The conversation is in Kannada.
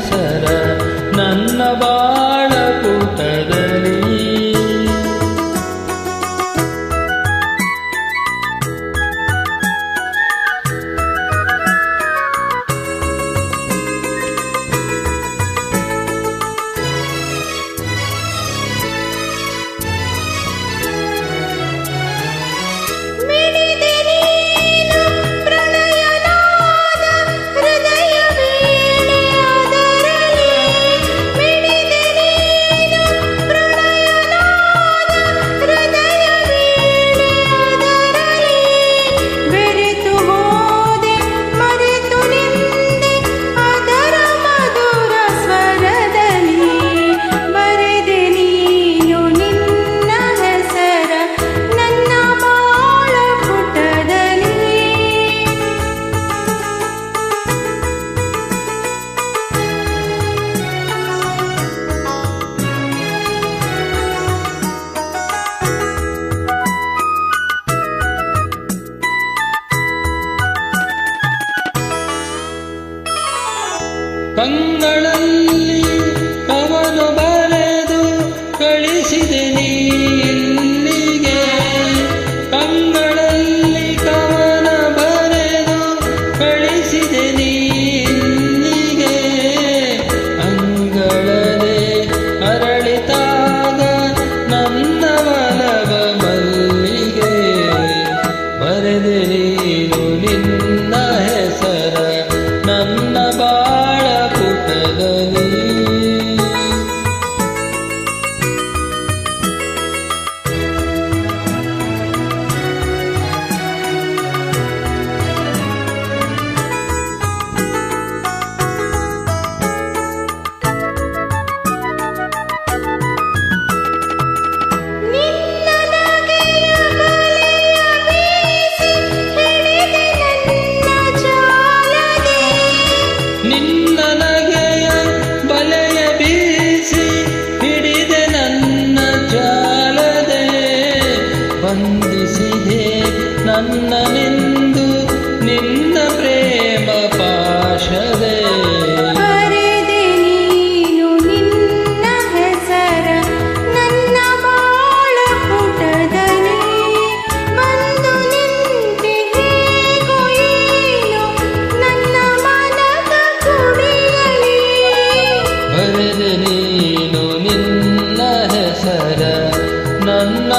ಹೆಸರ ನನ್ನ ಬಾಳ ಪುಟದಲ್ಲಿ. ಕಂಗಳಲ್ಲಿ ಕವನ ಬರೆದು ಕಳಿಸಿದೆ ನೀ ಇಲ್ಲಿಗೆ. ಕಂಗಳಲ್ಲಿ ಕವನ ಬರೆದು ಕಳಿಸಿದೆ ನೀ ಇಲ್ಲಿಗೆ. ಅಂಗಳದೆ ಅರಳಿತಾಗ ನನ್ನ ಒಲವ ಮಲ್ಲಿಗೆ. ಬರೆದೆ ನೀನು ನಿನ್ನ ಹೆಸರ ನನ್ನ ಬಾಳ ಪುಟದಲ್ಲಿ. ನಿನ್ನ ನಗೆಯ ಬಲೆಯ ಬೀಸಿ ಹಿಡಿದೆ ನನ್ನ ಜಾಲದೆ. ಬಂಧಿಸಿದೆ ನನ್ನನೆಂದು ನಿನ್ನ ಪ್ರೇಮ ಪಾಶದೆ. ಬರೆದೆ ನೀನು ನಿನ್ನ ಹೆಸರ ನನ್ನ ಬಾಳ ಪುಟದಲ್ಲಿ. ಬಂದು ನಿಂತೆ ಹೇಗೋ ಏನು ನನ್ನ ಮನದ ಕುಡಿಯಲಿ. ಬರೆದೆ ನೀನು ನಿನ್ನ ಹೆಸರ ನನ್ನ